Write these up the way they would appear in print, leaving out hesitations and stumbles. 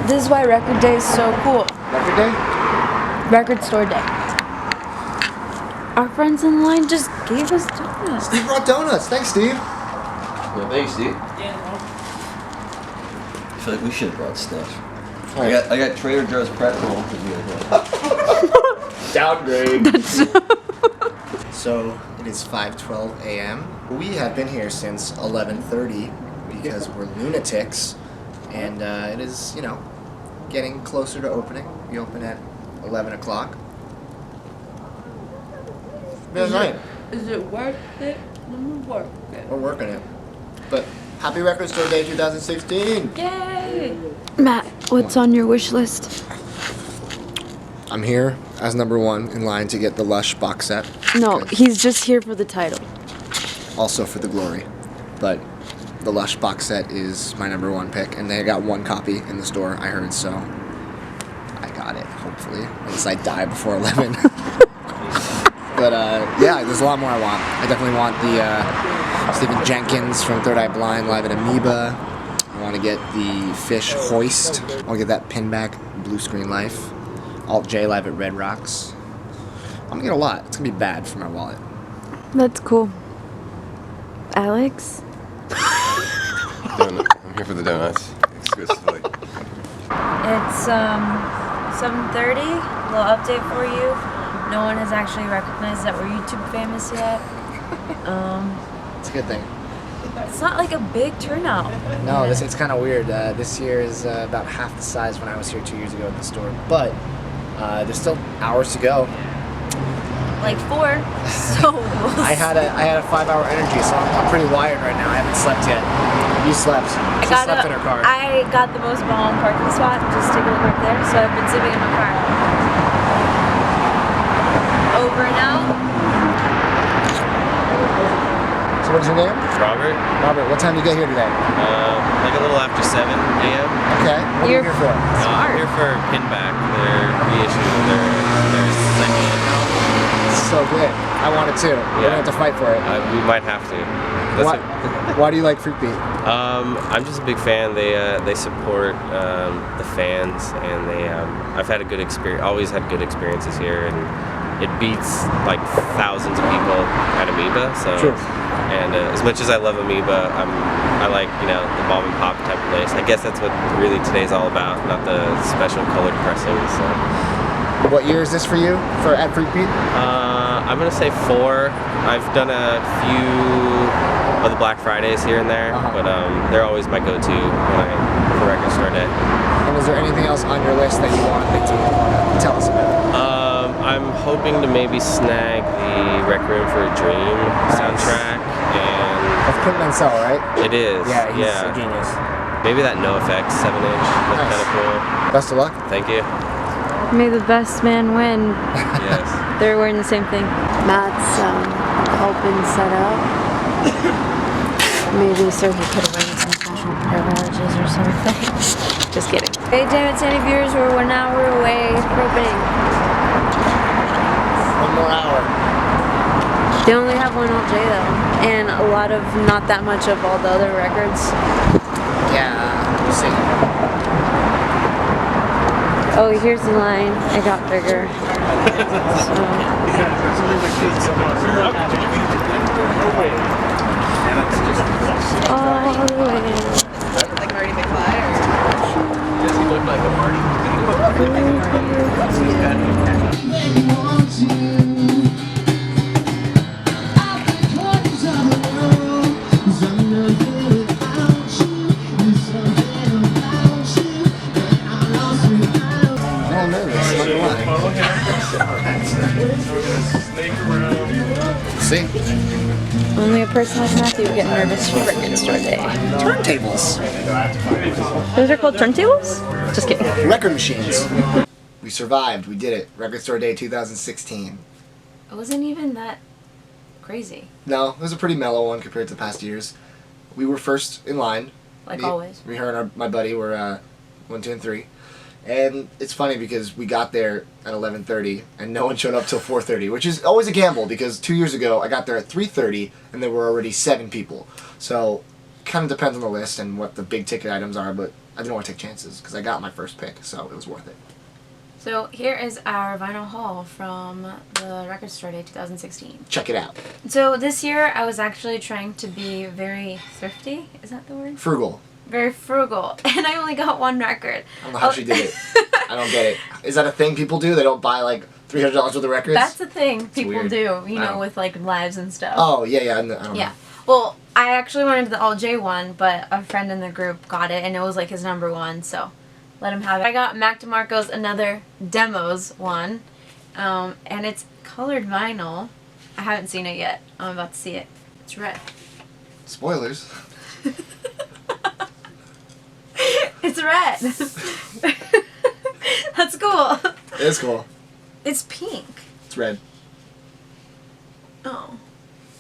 This is why record day is so cool. Record day? Record store day. Our friends in line just gave us donuts. Steve brought donuts. Thanks, Steve. Well, thanks, Steve. Yeah. I feel like we should have brought stuff. Right. I got Trader Joe's pretzel. Downgrade. So it is 5:12 a.m. We have been here since 11:30 because we're lunatics, and it is, you know, getting closer to opening. We open at 11 o'clock. Is it worth it? Worth it. We're working it. But happy Record Store Day 2016! Yay! Matt, what's on your wish list? I'm here as number one in line to get the Lush Box Set. No, he's just here for the title. Also for the glory. But the Lush Box Set is my number one pick, and they got one copy in the store, I heard, so I got it, hopefully. Unless I die before 11. But yeah, there's a lot more I want. I definitely want the Jenkins from Third Eye Blind live at Amoeba. I want to get the Fish Hoist. I want to get that Pinback Blue Screen Life. alllllll live at Red Rocks. I'm going to get a lot. It's going to be bad for my wallet. That's cool. Alex? I'm here for the donuts, exclusively. It's 7:30. Little update for you. No one has actually recognized that we're YouTube famous yet. It's a good thing. It's not like a big turnout. No, it's kind of weird. This year is about half the size when I was here 2 years ago at the store. But there's still hours to go. Like 4. So I had a 5-hour energy, so I'm pretty wired right now. I haven't slept yet. You slept. She slept in her car. I got the most bomb parking spot. Just take a look right there. So I've been sleeping in my car. Over and out. So what's your name? Robert. Robert, what time did you get here today? Like a little after 7 a.m. Okay. What are you here for? I'm here for Pinback. Their reissue of their second album. So good. I want it too. We're gonna have to fight for it. We might have to. Why do you like Freakbeat? I'm just a big fan. They support the fans, and I've had a good experience. Always had good experiences here, and it beats like thousands of people at Amoeba. So, True. And as much as I love Amoeba, I like, you know, the mom and pop type of place. I guess that's what really today's all about, not the special colored pressings. So. What year is this for you at Freakbeat? I'm gonna say 4. I've done a few of the Black Fridays here and there, but they're always my go-to for Record Store Day. And is there anything else on your list that you want to tell us about? I'm hoping to maybe snag the Rec Room for a Dream soundtrack, and that's Quentin Mansell, right? It is. Yeah, he's a genius. Maybe that NoFX 7-inch. That's kind of cool. Best of luck. Thank you. May the best man win. Yes. They're wearing the same thing. Matt's helping set up. Maybe so he could have run some special privileges or something. Just kidding. Hey, damn it, Sandy viewers, we're 1 hour away from opening. 1 more hour. They only have one alllllll though, and a lot of not that much of all the other records. Yeah, we'll see. Oh, here's the line. It got bigger. All the way. Like Marty McFly or? Does he look like a Marty? See? Only a person like Matthew would get nervous for Record Store Day. Turntables. Those are called turntables? Just kidding. Record machines. We survived. We did it. Record Store Day 2016. It wasn't even that crazy. No, it was a pretty mellow one compared to past years. We were first in line. Like always. We, her and my buddy were 1, 2, and 3. And it's funny because we got there at 11:30 and no one showed up till 4:30, which is always a gamble because 2 years ago I got there at 3:30 and there were already 7 people. So kind of depends on the list and what the big ticket items are, but I didn't want to take chances because I got my first pick, so it was worth it. So here is our vinyl haul from the Record Store Day 2016. Check it out. So this year I was actually trying to be very thrifty. Is that the word? Frugal. Very frugal. And I only got one record. I don't know how she did it. I don't get it. Is that a thing people do? They don't buy like $300 worth of records? That's the thing people weird. do, you know, Oh. with like lives and stuff. Oh, yeah, I don't know. Yeah. Well, I actually wanted the alllllll one, but a friend in the group got it, and it was like his number one, so let him have it. I got Mac DeMarco's Another Demos one, and it's colored vinyl. I haven't seen it yet. I'm about to see it. It's red. Spoilers. It's red. That's cool. It is cool. It's pink. It's red. Oh.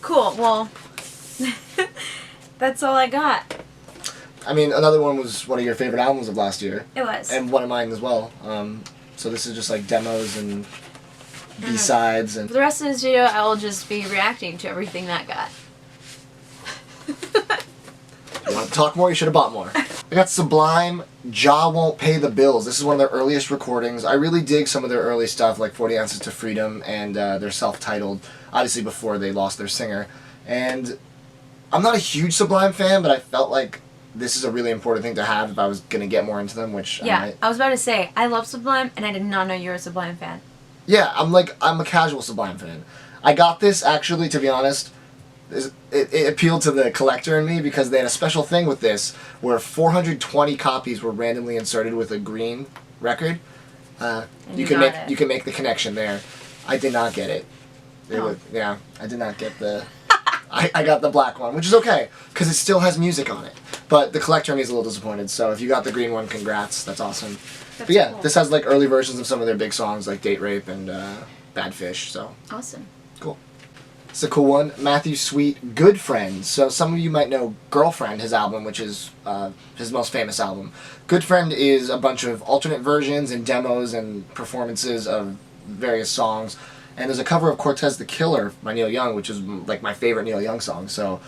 Cool. Well, that's all I got. I mean, Another One was one of your favorite albums of last year. It was. And one of mine as well. So this is just like demos and B-sides and... For the rest of this video, I will just be reacting to everything that got. If you want to talk more, you should have bought more. I got Sublime, Jaw Won't Pay the Bills. This is one of their earliest recordings. I really dig some of their early stuff, like 40 Ounces to Freedom and their self-titled, obviously before they lost their singer. And I'm not a huge Sublime fan, but I felt like this is a really important thing to have if I was going to get more into them, which I Yeah, might. I was about to say, I love Sublime, and I did not know you were a Sublime fan. Yeah, I'm a casual Sublime fan. I got this, actually, to be honest, it appealed to the collector in me because they had a special thing with this where 420 copies were randomly inserted with a green record. You can make the connection there. I did not get it. Yeah, I did not get the... I got the black one, which is okay, because it still has music on it. But the collector in me is a little disappointed, so if you got the green one, congrats, that's awesome. But yeah, cool. this has like early versions of some of their big songs, like Date Rape and Bad Fish, so Awesome. cool. It's a cool one. Matthew Sweet, Good Friend. So some of you might know Girlfriend, his album, which is his most famous album. Good Friend is a bunch of alternate versions and demos and performances of various songs. And there's a cover of Cortez the Killer by Neil Young, which is like my favorite Neil Young song. So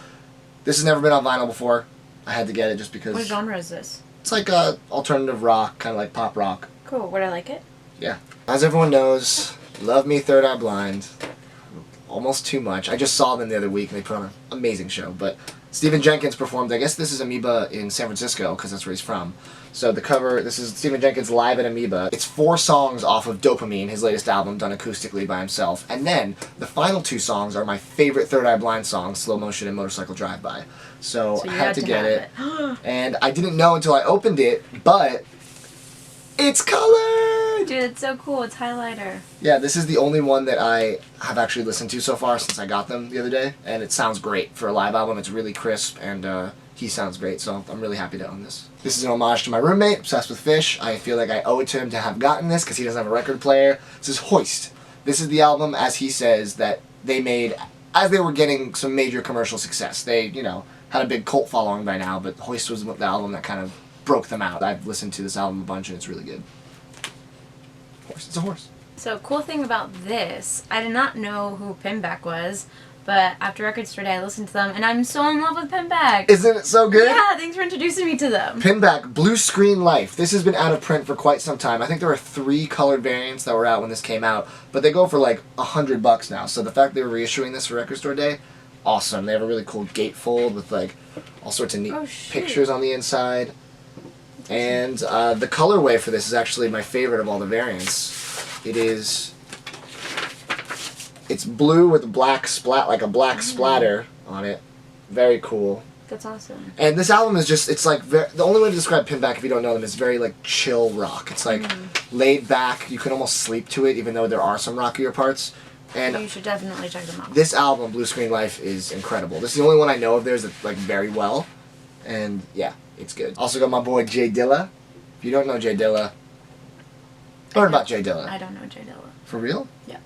this has never been on vinyl before. I had to get it just because... What genre is this? It's like alternative rock, kind of like pop rock. Cool. Would I like it? Yeah. As everyone knows, Love Me, Third Eye Blind. Almost too much. I just saw them the other week and they put on an amazing show. But Stephen Jenkins performed, I guess this is Amoeba in San Francisco because that's where he's from. So the cover, this is Stephen Jenkins live at Amoeba. It's 4 songs off of Dopamine, his latest album, done acoustically by himself. And then the final 2 songs are my favorite Third Eye Blind songs, Slow Motion and Motorcycle Drive-By. So I had to get it. And I didn't know until I opened it, but it's colored! Dude, it's so cool. It's highlighter. Yeah, this is the only one that I have actually listened to so far since I got them the other day, and it sounds great for a live album. It's really crisp, and he sounds great, so I'm really happy to own this. This is an homage to my roommate, obsessed with Fish. I feel like I owe it to him to have gotten this because he doesn't have a record player. This is Hoist. This is the album, as he says, that they made as they were getting some major commercial success. They, you know, had a big cult following by now, but Hoist was the album that kind of broke them out. I've listened to this album a bunch, and it's really good. Horse. It's a horse. So, cool thing about this, I did not know who Pinback was, but after Record Store Day, I listened to them, and I'm so in love with Pinback. Isn't it so good? Yeah, thanks for introducing me to them. Pinback, Blue Screen Life. This has been out of print for quite some time. I think there were 3 colored variants that were out when this came out, but they go for like $100 now. So the fact they were reissuing this for Record Store Day, awesome. They have a really cool gatefold with like all sorts of neat pictures on the inside. And the colorway for this is actually my favorite of all the variants. It's blue with black like a black splatter on it. Very cool. That's awesome. And this album is just, it's like, the only way to describe Pinback if you don't know them is very like chill rock. It's like laid back, you can almost sleep to it even though there are some rockier parts. And you should definitely check them out. this album, Blue Screen Life, is incredible. This is the only one I know of theirs that's like very well. And yeah, it's good. Also got my boy Jay Dilla. If you don't know Jay Dilla, learn about Jay Dilla. I don't know Jay Dilla. For real? Yeah.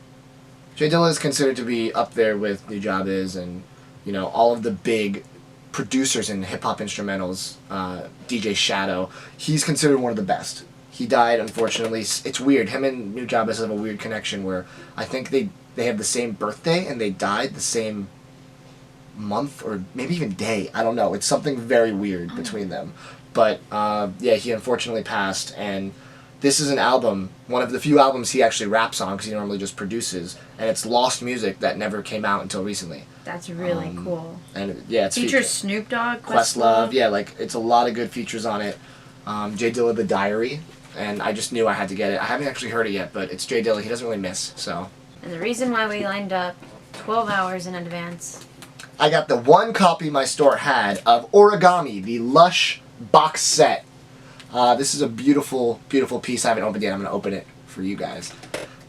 Jay Dilla is considered to be up there with Nujabes and, you know, all of the big producers in hip-hop instrumentals. DJ Shadow. He's considered one of the best. He died, unfortunately. It's weird. Him and Nujabes have a weird connection where I think they have the same birthday and they died the same month or maybe even day. I don't know. It's something very weird between them. But yeah, he unfortunately passed, and this is an album, one of the few albums he actually raps on because he normally just produces, and it's lost music that never came out until recently. That's really cool. And yeah, it's Features Snoop Dogg, Questlove. Yeah, like it's a lot of good features on it. J Dilla, The Diary, and I just knew I had to get it. I haven't actually heard it yet, but it's J Dilla. He doesn't really miss, so. And the reason why we lined up 12 hours in advance. I got the one copy my store had of Origami, the Lush Box Set. This is a beautiful, beautiful piece. I haven't opened yet. I'm going to open it for you guys.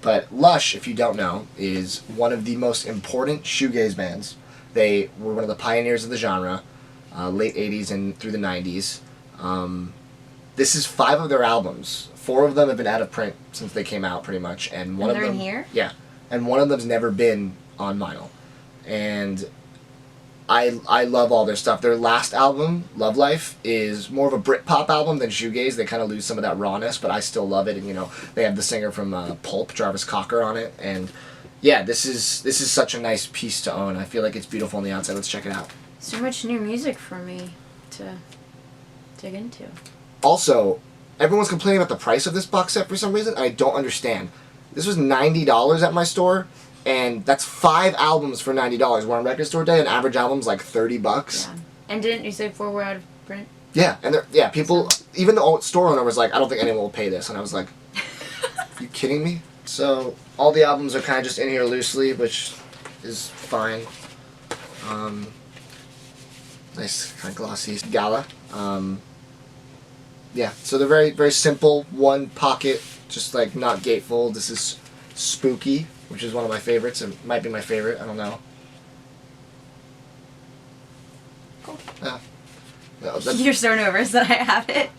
But Lush, if you don't know, is one of the most important shoegaze bands. They were one of the pioneers of the genre, late 80s and through the 90s. This is 5 of their albums. 4 of them have been out of print since they came out, pretty much. And one of them, they're in here? Yeah. And one of them's never been on vinyl. And I love all their stuff. Their last album, Love Life, is more of a Britpop album than shoegaze. They kind of lose some of that rawness, but I still love it. And you know, they have the singer from Pulp, Jarvis Cocker, on it. And yeah, this is such a nice piece to own. I feel like it's beautiful on the outside. Let's check it out. So much new music for me to dig into. Also, everyone's complaining about the price of this box set for some reason. I don't understand. This was $90 at my store. And that's 5 albums for $90. Where on Record Store Day, an average album's like $30. Yeah. And didn't you say 4 were out of print? Yeah, and people, even the store owner was like, I don't think anyone will pay this. And I was like, you kidding me? So, all the albums are kind of just in here loosely, which is fine. Nice, kind of glossy. Gala. Yeah, so they're very, very simple. One pocket, just like not gatefold. This is Spooky, which is one of my favorites. It might be my favorite. I don't know. Cool. Yeah. No, You're so nervous that I have it.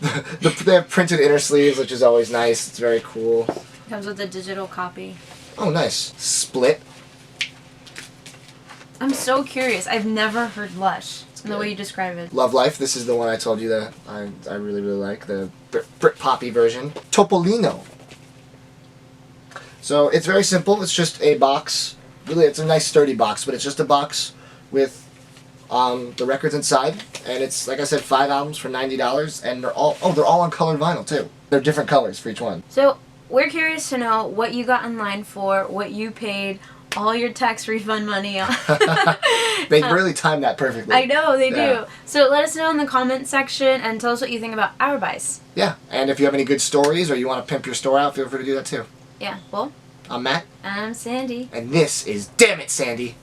They have printed inner sleeves, which is always nice. It's very cool. Comes with a digital copy. Oh, nice. Split. I'm so curious. I've never heard Lush in the way you describe it. Love Life. This is the one I told you that I really, really like. The Brit Poppy version. Topolino. So it's very simple. It's just a box. Really, it's a nice sturdy box, but it's just a box with the records inside. And it's, like I said, 5 albums for $90. And they're all on colored vinyl, too. They're different colors for each one. So we're curious to know what you got in line for, what you paid all your tax refund money on. They really timed that perfectly. I know, they Yeah. do. So let us know in the comment section and tell us what you think about our buys. Yeah, and if you have any good stories or you want to pimp your store out, feel free to do that, too. Yeah, well, I'm Matt. I'm Sandy. And this is Damn It, Sandy.